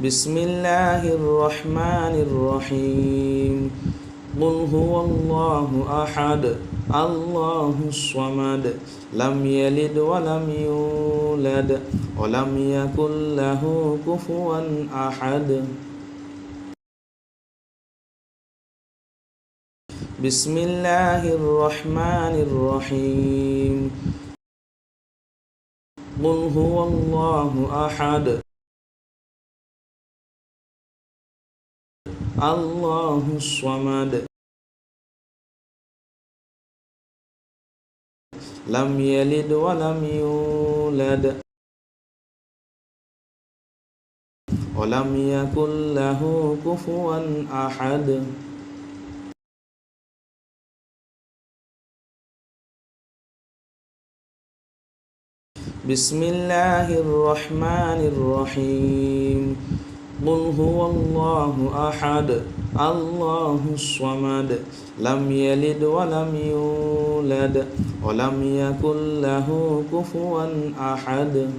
بسم الله الرحمن الرحيم قل هو الله أحد الله الصمد لم يلد ولم يولد ولم يكن له كفوا أحد بسم الله الرحمن الرحيم قل هو الله أحد الله الصمد لم يلد ولم يولد ولم يكن له كفوا أحد بسم الله الرحمن الرحيم قل هو الله أحد الله الصمد لم يلد ولم يولد ولم يكن له كفوا أحد